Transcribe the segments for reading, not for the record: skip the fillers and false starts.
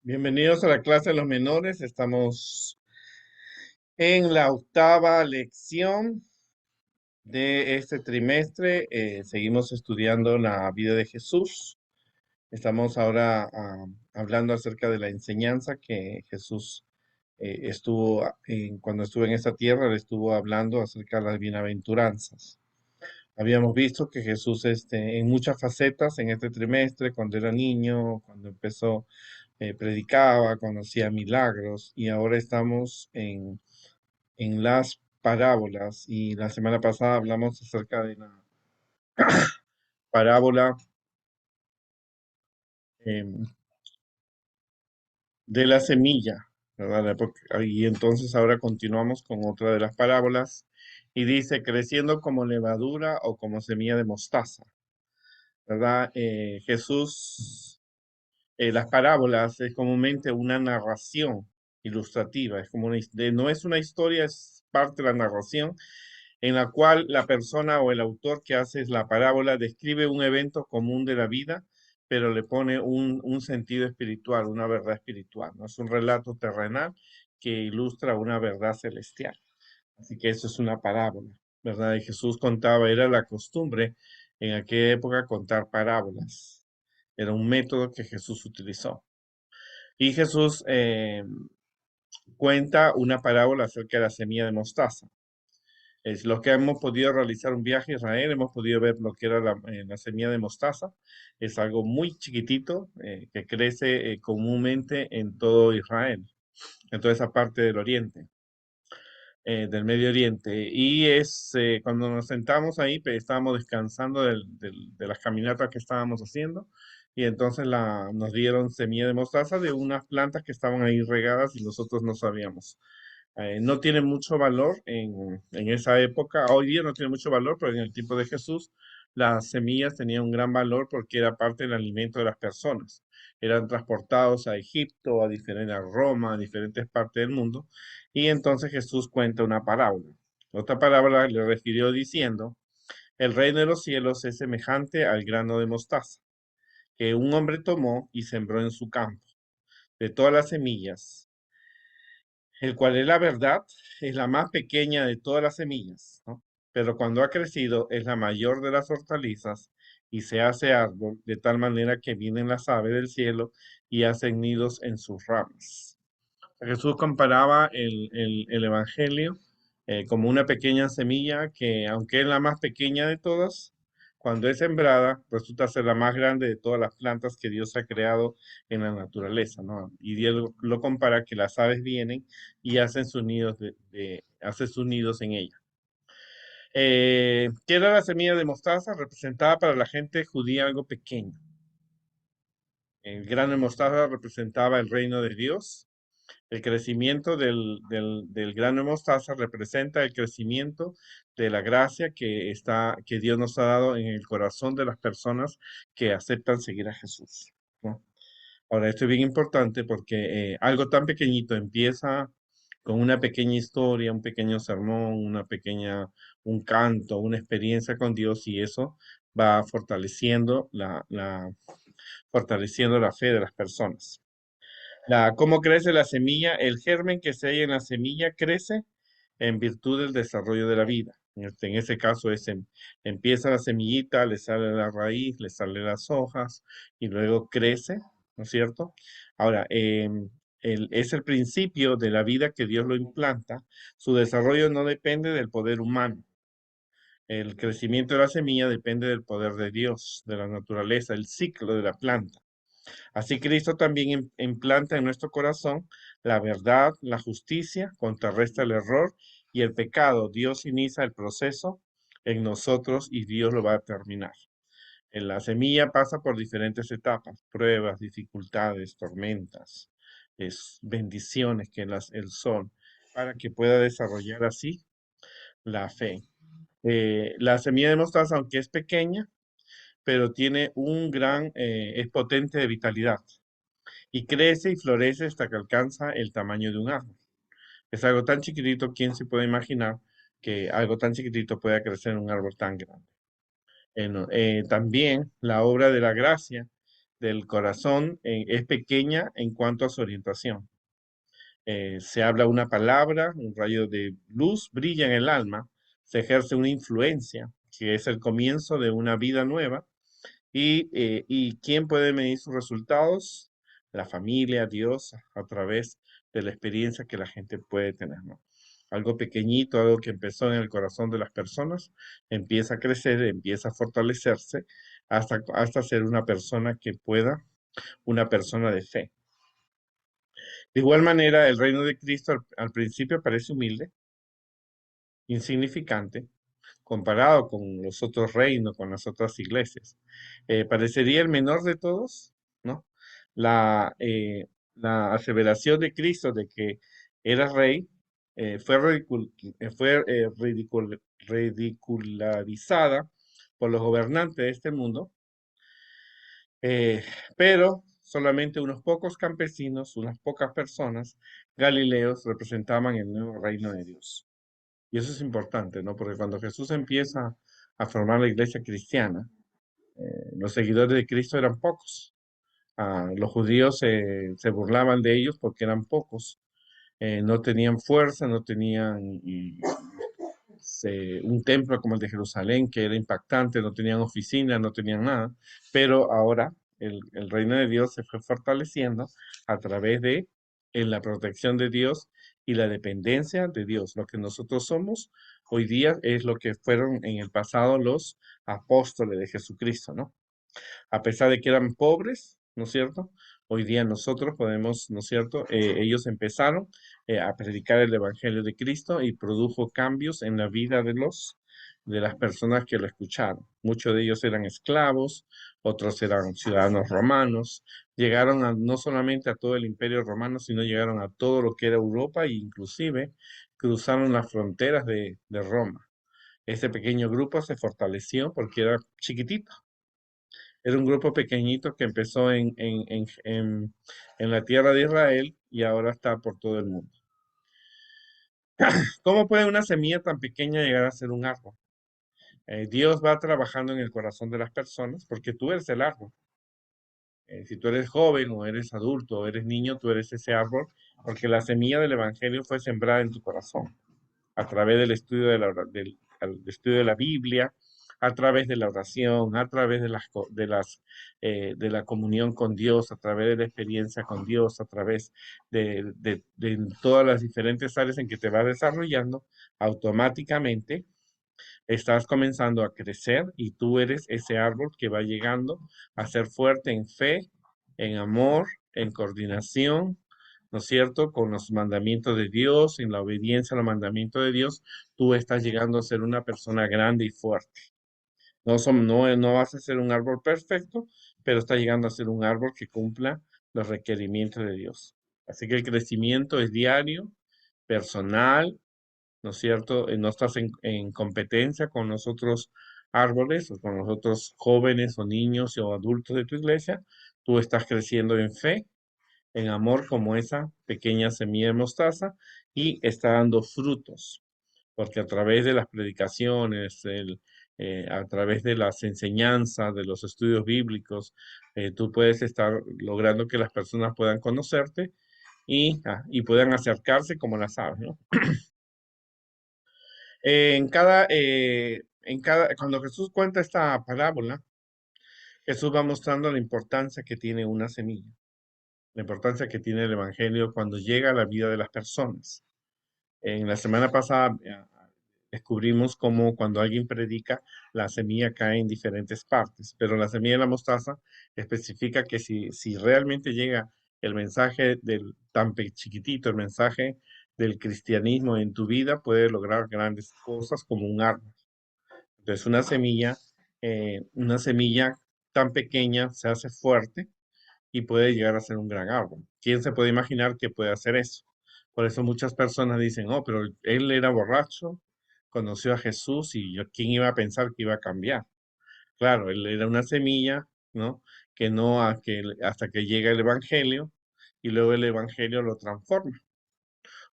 Bienvenidos a la clase de los menores. Estamos en la octava lección de este trimestre. Seguimos estudiando la vida de Jesús. Estamos ahora hablando acerca de la enseñanza que Jesús cuando estuvo en esta tierra, le estuvo hablando acerca de las bienaventuranzas. Habíamos visto que Jesús en muchas facetas en este trimestre, cuando era niño, cuando empezó, predicaba, cuando hacía milagros, y ahora estamos en las parábolas. Y la semana pasada hablamos acerca de la parábola em, de la semilla, ¿verdad? Y entonces ahora continuamos con otra de las parábolas y dice, creciendo como levadura o como semilla de mostaza, ¿verdad? Jesús las parábolas es comúnmente una narración ilustrativa, es como no es una historia, es parte de la narración en la cual la persona o el autor que hace la parábola describe un evento común de la vida, pero le pone un sentido espiritual, una verdad espiritual, ¿no? Es un relato terrenal que ilustra una verdad celestial. Así que eso es una parábola, ¿verdad? Y Jesús contaba, era la costumbre en aquella época contar parábolas. Era un método que Jesús utilizó. Y Jesús cuenta una parábola acerca de la semilla de mostaza. Es lo que hemos podido realizar un viaje a Israel, hemos podido ver lo que era la semilla de mostaza. Es algo muy chiquitito que crece comúnmente en todo Israel, en toda esa parte del oriente, del Medio Oriente. Y cuando nos sentamos ahí, pues, estábamos descansando de las caminatas que estábamos haciendo. Y entonces nos dieron semilla de mostaza de unas plantas que estaban ahí regadas y nosotros no sabíamos. No tiene mucho valor en esa época. Hoy día no tiene mucho valor, pero en el tiempo de Jesús las semillas tenían un gran valor porque era parte del alimento de las personas. Eran transportados a Egipto, a Roma, a diferentes partes del mundo. Y entonces Jesús cuenta una parábola. Otra parábola le refirió diciendo, el reino de los cielos es semejante al grano de mostaza, que un hombre tomó y sembró en su campo. De todas las semillas, el cual es la verdad, es la más pequeña de todas las semillas, ¿no? Pero cuando ha crecido es la mayor de las hortalizas y se hace árbol de tal manera que vienen las aves del cielo y hacen nidos en sus ramas. Jesús comparaba el Evangelio como una pequeña semilla que, aunque es la más pequeña de todas, cuando es sembrada, resulta ser la más grande de todas las plantas que Dios ha creado en la naturaleza, ¿no? Y Dios lo compara que las aves vienen y hacen sus nidos, hacen sus nidos en ella. ¿Qué era la semilla de mostaza? Representaba para la gente judía algo pequeño. El grano de mostaza representaba el reino de Dios. El crecimiento del grano de mostaza representa el crecimiento de la gracia que Dios nos ha dado en el corazón de las personas que aceptan seguir a Jesús, ¿no? Ahora, esto es bien importante porque algo tan pequeñito empieza con una pequeña historia, un pequeño sermón, un canto, una experiencia con Dios, y eso va fortaleciendo la fe de las personas. ¿Cómo crece la semilla? El germen que se halla en la semilla crece en virtud del desarrollo de la vida. En ese caso empieza la semillita, le sale la raíz, le salen las hojas y luego crece, ¿no es cierto? Ahora, es el principio de la vida que Dios lo implanta. Su desarrollo no depende del poder humano. El crecimiento de la semilla depende del poder de Dios, de la naturaleza, el ciclo de la planta. Así Cristo también implanta en nuestro corazón la verdad, la justicia, contrarresta el error y el pecado. Dios inicia el proceso en nosotros y Dios lo va a terminar. En la semilla pasa por diferentes etapas, pruebas, dificultades, tormentas, bendiciones que el sol, para que pueda desarrollar así la fe. La semilla de mostaza, aunque es pequeña, pero tiene es potente de vitalidad y crece y florece hasta que alcanza el tamaño de un árbol. Es algo tan chiquitito, ¿quién se puede imaginar que algo tan chiquitito pueda crecer en un árbol tan grande? También la obra de la gracia del corazón es pequeña en cuanto a su orientación. Se habla una palabra, un rayo de luz brilla en el alma, se ejerce una influencia, que es el comienzo de una vida nueva. ¿Y quién puede medir sus resultados? La familia, Dios, a través de la experiencia que la gente puede tener, ¿no? Algo pequeñito, algo que empezó en el corazón de las personas, empieza a crecer, empieza a fortalecerse hasta ser una persona que pueda, una persona de fe. De igual manera, el reino de Cristo al principio parece humilde, insignificante, comparado con los otros reinos, con las otras iglesias. Parecería el menor de todos, ¿no? La aseveración de Cristo de que era rey fue ridicularizada por los gobernantes de este mundo, eh, pero solamente unos pocos campesinos, unas pocas personas, Galileos, representaban el nuevo reino de Dios. Y eso es importante, ¿no? Porque cuando Jesús empieza a formar la iglesia cristiana, los seguidores de Cristo eran pocos. Los judíos se burlaban de ellos porque eran pocos. No tenían fuerza, no tenían un templo como el de Jerusalén, que era impactante, no tenían oficinas, no tenían nada. Pero ahora el reino de Dios se fue fortaleciendo a través de la protección de Dios y la dependencia de Dios. Lo que nosotros somos hoy día es lo que fueron en el pasado los apóstoles de Jesucristo, ¿no? A pesar de que eran pobres, ¿no es cierto? Hoy día nosotros podemos, ¿no es cierto? Ellos empezaron a predicar el Evangelio de Cristo y produjo cambios en la vida de las personas que lo escucharon. Muchos de ellos eran esclavos, otros eran ciudadanos romanos. Llegaron no solamente a todo el Imperio Romano, sino llegaron a todo lo que era Europa e inclusive cruzaron las fronteras de Roma. Ese pequeño grupo se fortaleció porque era chiquitito. Era un grupo pequeñito que empezó en la tierra de Israel y ahora está por todo el mundo. ¿Cómo puede una semilla tan pequeña llegar a ser un árbol? Dios va trabajando en el corazón de las personas porque tú eres el árbol. Si tú eres joven o eres adulto o eres niño, tú eres ese árbol porque la semilla del Evangelio fue sembrada en tu corazón a través del estudio del estudio de la Biblia, a través de la oración, a través de la comunión con Dios, a través de la experiencia con Dios, a través de todas las diferentes áreas en que te vas desarrollando, automáticamente estás comenzando a crecer y tú eres ese árbol que va llegando a ser fuerte en fe, en amor, en coordinación, ¿no es cierto? Con los mandamientos de Dios, en la obediencia a los mandamientos de Dios, tú estás llegando a ser una persona grande y fuerte. No vas a ser un árbol perfecto, pero está llegando a ser un árbol que cumpla los requerimientos de Dios. Así que el crecimiento es diario, personal, ¿no es cierto? No estás en competencia con los otros árboles o con los otros jóvenes o niños o adultos de tu iglesia. Tú estás creciendo en fe, en amor como esa pequeña semilla de mostaza y está dando frutos, porque a través de las predicaciones, a través de las enseñanzas, de los estudios bíblicos, tú puedes estar logrando que las personas puedan conocerte y puedan acercarse como las aves, ¿no? Cuando Jesús cuenta esta parábola, Jesús va mostrando la importancia que tiene una semilla, la importancia que tiene el Evangelio cuando llega a la vida de las personas. En la semana pasada descubrimos cómo cuando alguien predica, la semilla cae en diferentes partes, pero la semilla de la mostaza especifica que si realmente llega el mensaje chiquitito, el mensaje del cristianismo en tu vida, puede lograr grandes cosas como un árbol. Entonces, una semilla tan pequeña se hace fuerte y puede llegar a ser un gran árbol. ¿Quién se puede imaginar que puede hacer eso? Por eso muchas personas dicen, oh, pero él era borracho, conoció a Jesús y ¿quién iba a pensar que iba a cambiar? Claro, él era una semilla, ¿no? Que no hasta que llega el Evangelio y luego el Evangelio lo transforma.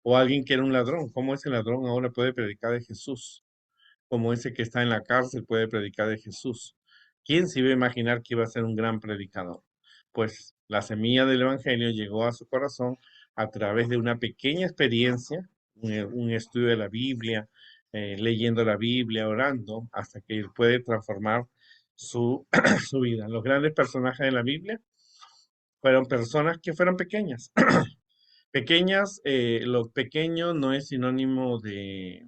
O alguien que era un ladrón, ¿cómo ese ladrón ahora puede predicar de Jesús? Como ese que está en la cárcel puede predicar de Jesús. ¿Quién se iba a imaginar que iba a ser un gran predicador? pues la semilla del Evangelio llegó a su corazón a través de una pequeña experiencia, un estudio de la Biblia, leyendo la Biblia, orando, hasta que él puede transformar su, su vida. Los grandes personajes de la Biblia fueron personas que fueron pequeñas. Pequeñas, lo pequeño no es sinónimo de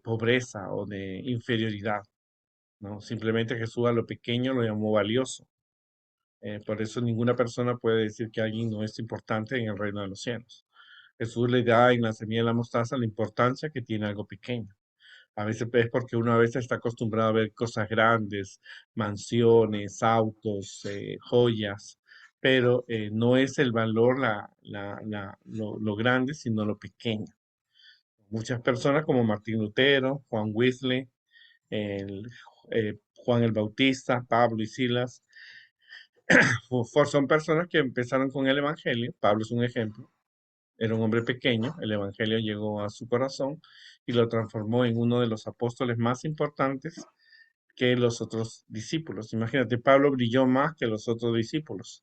pobreza o de inferioridad, ¿no? Simplemente Jesús a lo pequeño lo llamó valioso. Por eso ninguna persona puede decir que alguien no es importante en el reino de los cielos. Jesús le da en la semilla de la mostaza la importancia que tiene algo pequeño. A veces es porque uno a veces está acostumbrado a ver cosas grandes, mansiones, autos, joyas, pero no es el valor lo grande, sino lo pequeño. Muchas personas como Martín Lutero, Juan Wesley, el, Juan el Bautista, Pablo y Silas, son personas que empezaron con el Evangelio. Pablo es un ejemplo. Era un hombre pequeño, el Evangelio llegó a su corazón y lo transformó en uno de los apóstoles más importantes que los otros discípulos. Imagínate, Pablo brilló más que los otros discípulos.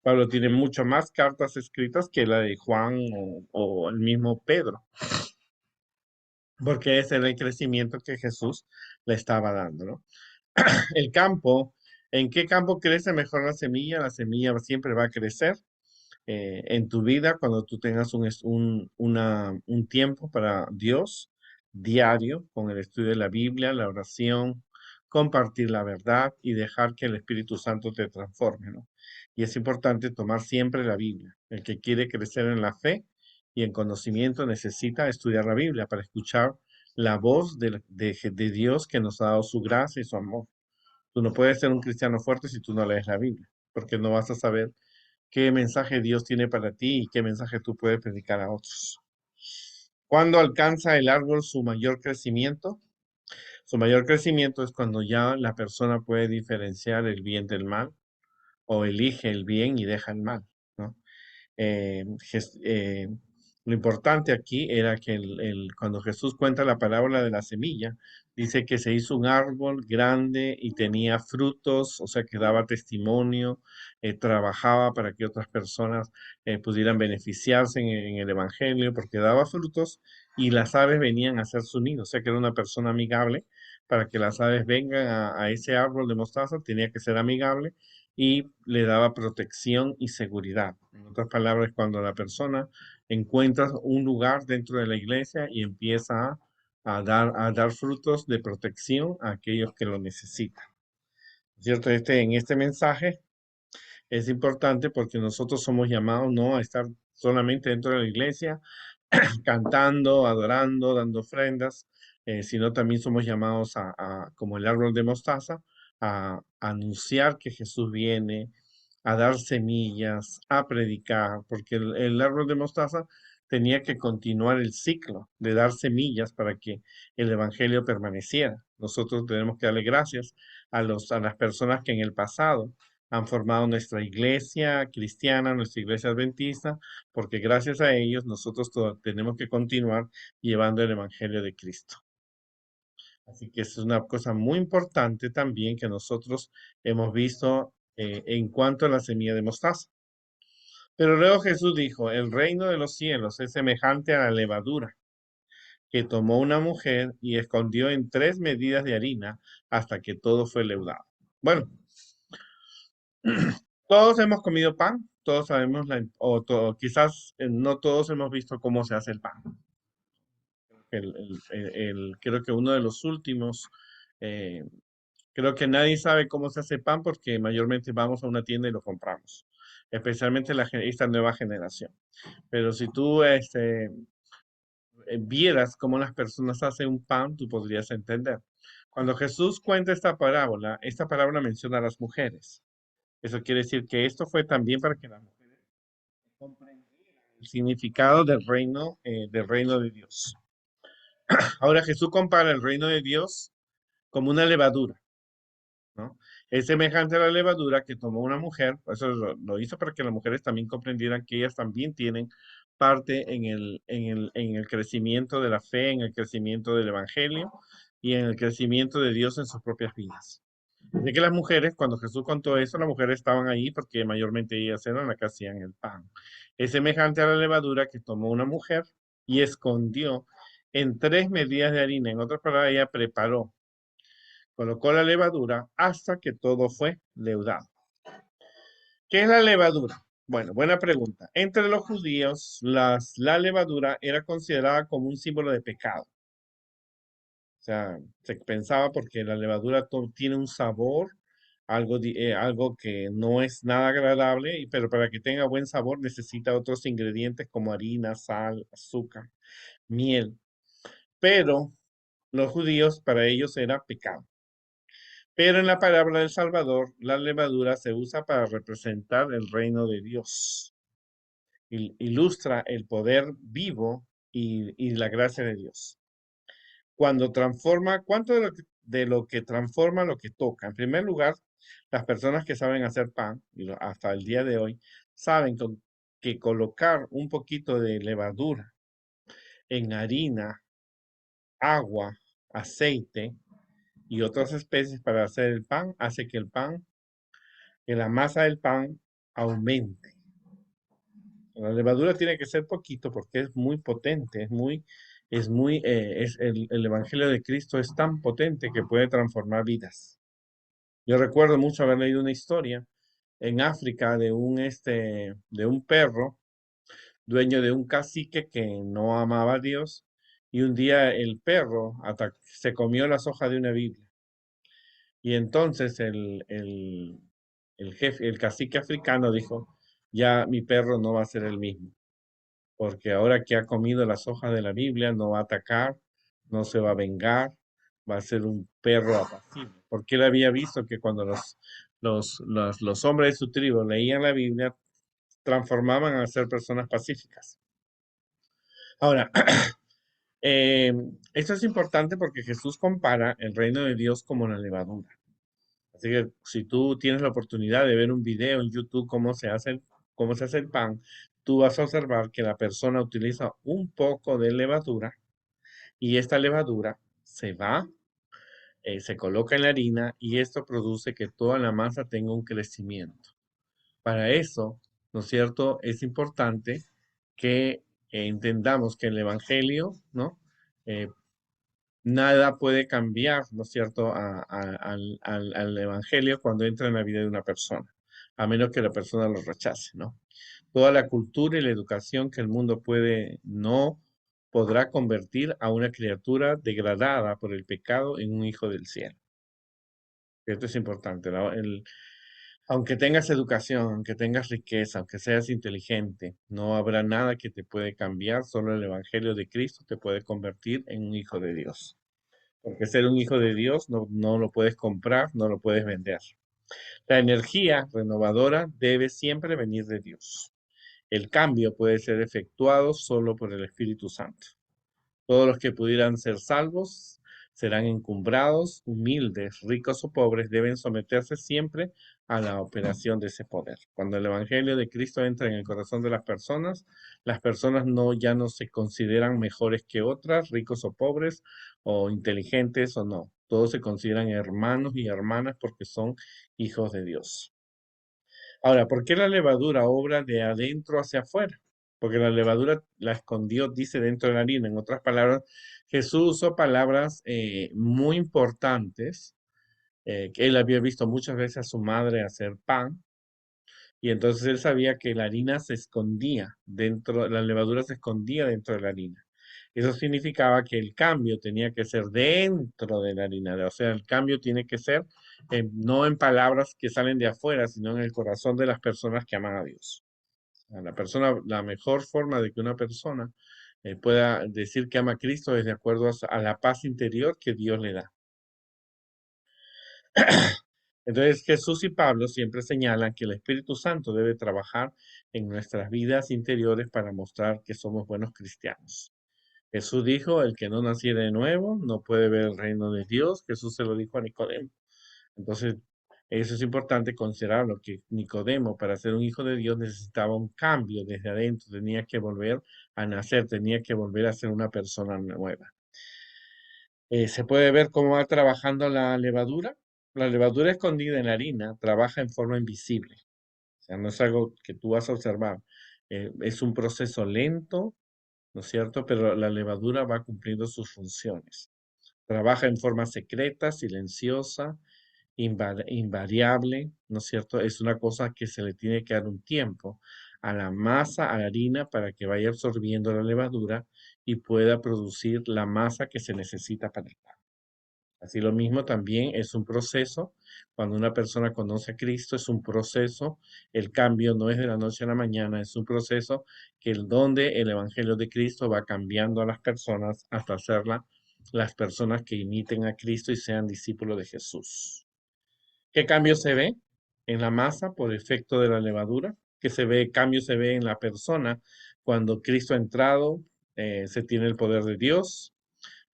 Pablo tiene mucho más cartas escritas que la de Juan o el mismo Pedro, porque ese era el crecimiento que Jesús le estaba dando, ¿no? El campo, ¿en qué campo crece mejor la semilla? La semilla siempre va a crecer en tu vida cuando tú tengas un tiempo para Dios diario con el estudio de la Biblia, la oración, compartir la verdad y dejar que el Espíritu Santo te transforme, ¿no? Y es importante tomar siempre la Biblia. El que quiere crecer en la fe y en conocimiento necesita estudiar la Biblia para escuchar la voz de Dios que nos ha dado su gracia y su amor. Tú no puedes ser un cristiano fuerte si tú no lees la Biblia, porque no vas a saber qué mensaje Dios tiene para ti y qué mensaje tú puedes predicar a otros. ¿Cuándo alcanza el árbol su mayor crecimiento? Su mayor crecimiento es cuando ya la persona puede diferenciar el bien del mal o elige el bien y deja el mal, ¿no? eh, Jes- eh, lo importante aquí era que cuando Jesús cuenta la parábola de la semilla, dice que se hizo un árbol grande y tenía frutos, o sea que daba testimonio, trabajaba para que otras personas pudieran beneficiarse en el Evangelio, porque daba frutos y las aves venían a hacer su nido, o sea que era una persona amigable. Para que las aves vengan a ese árbol de mostaza, tenía que ser amigable y le daba protección y seguridad. En otras palabras, cuando la persona encuentra un lugar dentro de la iglesia y empieza a dar frutos de protección a aquellos que lo necesitan. ¿Cierto? En este mensaje es importante porque nosotros somos llamados no a estar solamente dentro de la iglesia, cantando, adorando, dando ofrendas, sino también somos llamados como el árbol de mostaza, a anunciar que Jesús viene, a dar semillas, a predicar, porque el árbol de mostaza tenía que continuar el ciclo de dar semillas para que el evangelio permaneciera. Nosotros tenemos que darle gracias a las personas que en el pasado han formado nuestra iglesia cristiana, nuestra iglesia adventista, porque gracias a ellos nosotros tenemos que continuar llevando el Evangelio de Cristo. Así que eso es una cosa muy importante también que nosotros hemos visto en cuanto a la semilla de mostaza. Pero luego Jesús dijo, el reino de los cielos es semejante a la levadura que tomó una mujer y escondió en 3 medidas de harina hasta que todo fue leudado. Bueno, todos hemos comido pan, todos sabemos, quizás no todos hemos visto cómo se hace el pan. Creo que uno de los últimos, eh, creo que nadie sabe cómo se hace pan porque mayormente vamos a una tienda y lo compramos, especialmente esta nueva generación. Pero si tú vieras cómo las personas hacen un pan, tú podrías entender. Cuando Jesús cuenta esta parábola menciona a las mujeres. Eso quiere decir que esto fue también para que las mujeres comprendieran el significado del reino de Dios. Ahora Jesús compara el reino de Dios como una levadura, ¿no? Es semejante a la levadura que tomó una mujer, por eso lo hizo para que las mujeres también comprendieran que ellas también tienen parte en el crecimiento de la fe, en el crecimiento del evangelio y en el crecimiento de Dios en sus propias vidas. Así que las mujeres, cuando Jesús contó eso, las mujeres estaban ahí porque mayormente ellas eran las que hacían el pan. Es semejante a la levadura que tomó una mujer y escondió en 3 medidas de harina. En otras palabras, ella preparó, colocó la levadura hasta que todo fue leudado. ¿Qué es la levadura? Bueno, buena pregunta. Entre los judíos, la levadura era considerada como un símbolo de pecado. O sea, se pensaba porque la levadura tiene un sabor, algo que no es nada agradable, pero para que tenga buen sabor necesita otros ingredientes como harina, sal, azúcar, miel. Pero los judíos, para ellos era pecado. Pero en la palabra del Salvador, la levadura se usa para representar el reino de Dios. Ilustra el poder vivo y la gracia de Dios. Cuando transforma, ¿cuánto de lo que transforma lo que toca? En primer lugar, las personas que saben hacer pan, hasta el día de hoy, saben que colocar un poquito de levadura en harina, agua, aceite y otras especies para hacer el pan, hace que la masa del pan aumente. La levadura tiene que ser poquito porque es muy potente, el Evangelio de Cristo es tan potente que puede transformar vidas. Yo recuerdo mucho haber leído una historia en África de un perro, dueño de un cacique que no amaba a Dios, y un día el perro se comió las hojas de una Biblia. Y entonces el jefe, el cacique africano dijo, ya mi perro no va a ser el mismo porque ahora que ha comido las hojas de la Biblia, no va a atacar, no se va a vengar, va a ser un perro apacible. Porque él había visto que cuando los hombres de su tribu leían la Biblia, transformaban a ser personas pacíficas. Ahora, eh, esto es importante porque Jesús compara el reino de Dios como la levadura. Así que si tú tienes la oportunidad de ver un video en YouTube cómo se hace el pan, tú vas a observar que la persona utiliza un poco de levadura y esta levadura se coloca en la harina y esto produce que toda la masa tenga un crecimiento. Para eso, ¿no es cierto? Es importante que entendamos que el Evangelio, ¿no? Eh, Nada puede cambiar, ¿no es cierto?, al Evangelio cuando entra en la vida de una persona, a menos que la persona lo rechace, ¿no? Toda la cultura y la educación que el mundo no podrá convertir a una criatura degradada por el pecado en un hijo del cielo. Esto es importante. Aunque tengas educación, aunque tengas riqueza, aunque seas inteligente, no habrá nada que te puede cambiar, solo el Evangelio de Cristo te puede convertir en un hijo de Dios. Porque ser un hijo de Dios no lo puedes comprar, no lo puedes vender. La energía renovadora debe siempre venir de Dios. El cambio puede ser efectuado solo por el Espíritu Santo. Todos los que pudieran ser salvos serán encumbrados, humildes, ricos o pobres, deben someterse siempre a la operación de ese poder. Cuando el Evangelio de Cristo entra en el corazón de las personas ya no se consideran mejores que otras, ricos o pobres, o inteligentes o no. Todos se consideran hermanos y hermanas porque son hijos de Dios. Ahora, ¿por qué la levadura obra de adentro hacia afuera? Porque la levadura la escondió, dice, dentro de la harina. En otras palabras, Jesús usó palabras muy importantes, que él había visto muchas veces a su madre hacer pan, y entonces él sabía que la harina se escondía dentro, la levadura se escondía dentro de la harina. Eso significaba que el cambio tenía que ser dentro de la harina, o sea, el cambio tiene que ser no en palabras que salen de afuera, sino en el corazón de las personas que aman a Dios. La mejor forma de que una persona pueda decir que ama a Cristo es de acuerdo a la paz interior que Dios le da. Entonces Jesús y Pablo siempre señalan que el Espíritu Santo debe trabajar en nuestras vidas interiores para mostrar que somos buenos cristianos. Jesús dijo, el que no naciere de nuevo no puede ver el reino de Dios. Jesús se lo dijo a Nicodemo. Entonces, eso es importante considerarlo, que Nicodemo, para ser un hijo de Dios, necesitaba un cambio desde adentro, tenía que volver a nacer, tenía que volver a ser una persona nueva. ¿Se puede ver cómo va trabajando la levadura? La levadura escondida en la harina trabaja en forma invisible. O sea, no es algo que tú vas a observar. Es un proceso lento, ¿no es cierto? Pero la levadura va cumpliendo sus funciones. Trabaja en forma secreta, silenciosa, invariable, ¿no es cierto? Es una cosa que se le tiene que dar un tiempo a la masa, a la harina, para que vaya absorbiendo la levadura y pueda producir la masa que se necesita para el pan. Así lo mismo también es un proceso. Cuando una persona conoce a Cristo, es un proceso. El cambio no es de la noche a la mañana, es un proceso que donde el Evangelio de Cristo va cambiando a las personas hasta hacerla las personas que imiten a Cristo y sean discípulos de Jesús. ¿Qué cambio se ve en la masa por efecto de la levadura? Cambio se ve en la persona cuando Cristo ha entrado, se tiene el poder de Dios.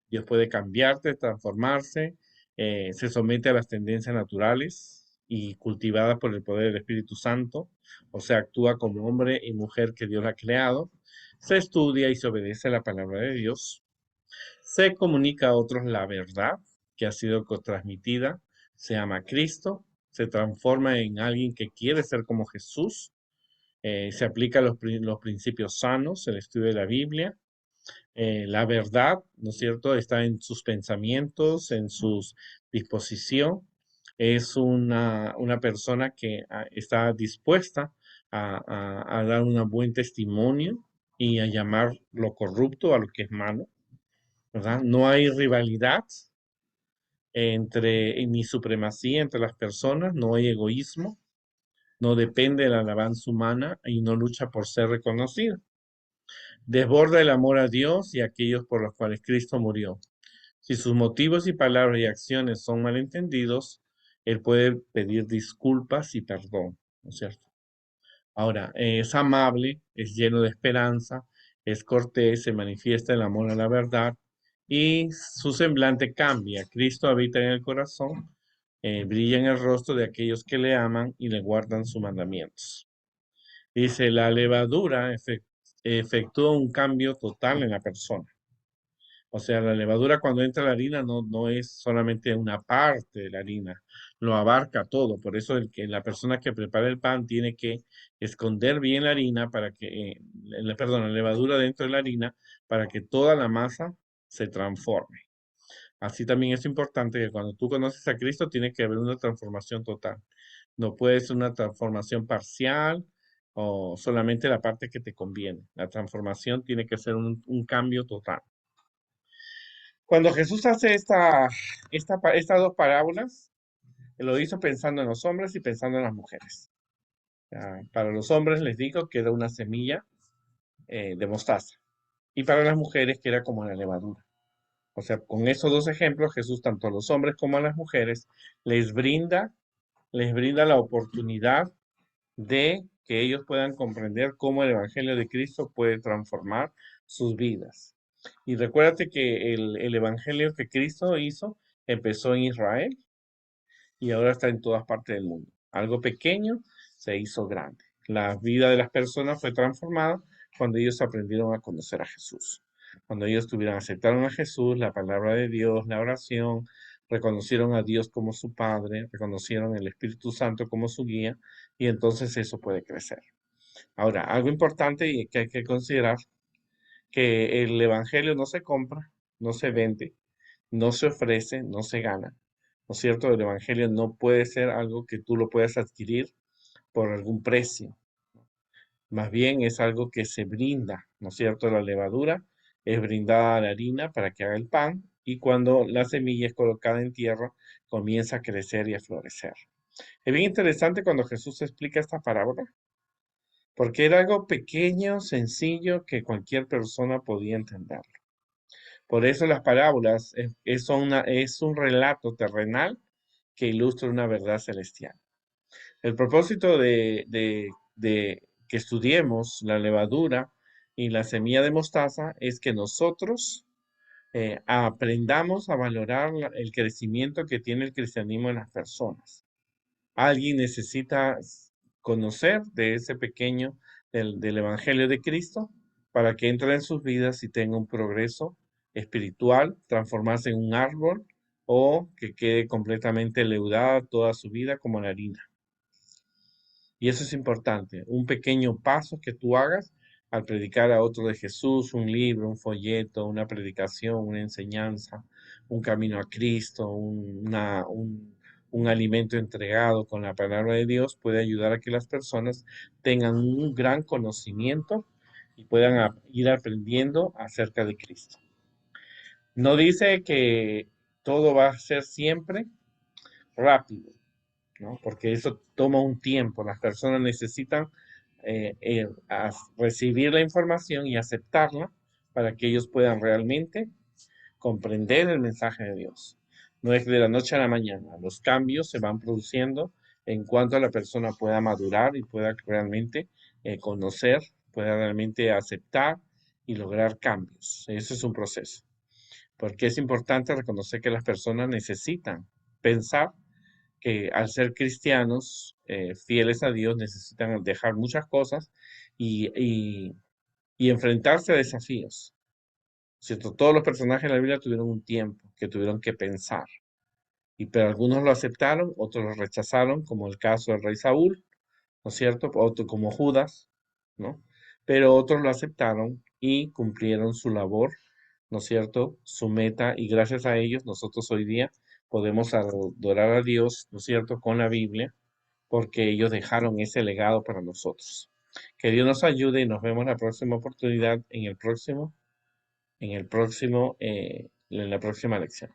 Dios puede cambiarte, transformarse, se somete a las tendencias naturales y cultivadas por el poder del Espíritu Santo, o sea, actúa como hombre y mujer que Dios ha creado, se estudia y se obedece a la palabra de Dios, se comunica a otros la verdad que ha sido transmitida, se ama a Cristo, se transforma en alguien que quiere ser como Jesús, se aplica los principios sanos, el estudio de la Biblia, la verdad, ¿no es cierto?, está en sus pensamientos, en su disposición. Es una persona que está dispuesta a dar un buen testimonio y a llamar lo corrupto a lo que es malo, ¿verdad? No hay rivalidad ni supremacía entre las personas, no hay egoísmo, no depende de la alabanza humana y no lucha por ser reconocido. Desborda el amor a Dios y a aquellos por los cuales Cristo murió. Si sus motivos y palabras y acciones son malentendidos, él puede pedir disculpas y perdón, ¿no es cierto? Ahora, es amable, es lleno de esperanza, es cortés, se manifiesta el amor a la verdad y su semblante cambia. Cristo habita en el corazón, brilla en el rostro de aquellos que le aman y le guardan sus mandamientos. Dice, la levadura efectúa un cambio total en la persona. O sea, la levadura cuando entra la harina no es solamente una parte de la harina, lo abarca todo. Por eso la persona que prepara el pan tiene que esconder bien la harina para que, perdón, la levadura dentro de la harina para que toda la masa se transforme. Así también es importante que cuando tú conoces a Cristo tiene que haber una transformación total. No puede ser una transformación parcial o solamente la parte que te conviene. La transformación tiene que ser un cambio total. Cuando Jesús hace estas dos parábolas, lo hizo pensando en los hombres y pensando en las mujeres. Para los hombres les digo que era una semilla de mostaza y para las mujeres que era como la levadura. O sea, con esos dos ejemplos, Jesús tanto a los hombres como a las mujeres les brinda, les brinda la oportunidad de que ellos puedan comprender cómo el Evangelio de Cristo puede transformar sus vidas. Y recuérdate que el Evangelio que Cristo hizo empezó en Israel y ahora está en todas partes del mundo. Algo pequeño se hizo grande. La vida de las personas fue transformada cuando ellos aprendieron a conocer a Jesús. Cuando ellos aceptaron a Jesús, la palabra de Dios, la oración, reconocieron a Dios como su Padre, reconocieron el Espíritu Santo como su guía, y entonces eso puede crecer. Ahora, algo importante y que hay que considerar, que el Evangelio no se compra, no se vende, no se ofrece, no se gana. ¿No es cierto? El Evangelio no puede ser algo que tú lo puedas adquirir por algún precio. Más bien es algo que se brinda, ¿no es cierto? La levadura es brindada a la harina para que haga el pan y cuando la semilla es colocada en tierra comienza a crecer y a florecer. Es bien interesante cuando Jesús explica esta parábola porque era algo pequeño, sencillo, que cualquier persona podía entender. Por eso las parábolas es un relato terrenal que ilustra una verdad celestial. El propósito de que estudiemos la levadura y la semilla de mostaza es que nosotros aprendamos a valorar el crecimiento que tiene el cristianismo en las personas. Alguien necesita conocer de ese pequeño del Evangelio de Cristo para que entre en sus vidas y tenga un progreso espiritual, transformarse en un árbol o que quede completamente leudada toda su vida como la harina. Y eso es importante, un pequeño paso que tú hagas al predicar a otro de Jesús, un libro, un folleto, una predicación, una enseñanza, un camino a Cristo, un alimento entregado con la palabra de Dios, puede ayudar a que las personas tengan un gran conocimiento y puedan ir aprendiendo acerca de Cristo. No dice que todo va a ser siempre rápido, ¿no? Porque eso toma un tiempo. Las personas necesitan recibir la información y aceptarla para que ellos puedan realmente comprender el mensaje de Dios. No es de la noche a la mañana. Los cambios se van produciendo en cuanto la persona pueda madurar y pueda realmente conocer, pueda realmente aceptar y lograr cambios. Eso es un proceso. Porque es importante reconocer que las personas necesitan pensar que al ser cristianos fieles a Dios necesitan dejar muchas cosas y, y- y enfrentarse a desafíos. ¿Cierto? Todos los personajes de la Biblia tuvieron un tiempo que tuvieron que pensar, pero algunos lo aceptaron, otros lo rechazaron, como el caso del rey Saúl, ¿no es cierto? Otro como Judas, ¿no? Pero otros lo aceptaron y cumplieron su labor, ¿no es cierto? Su meta, y gracias a ellos nosotros hoy día podemos adorar a Dios, ¿no es cierto? Con la Biblia porque ellos dejaron ese legado para nosotros. Que Dios nos ayude y nos vemos en la próxima oportunidad, en la próxima lección.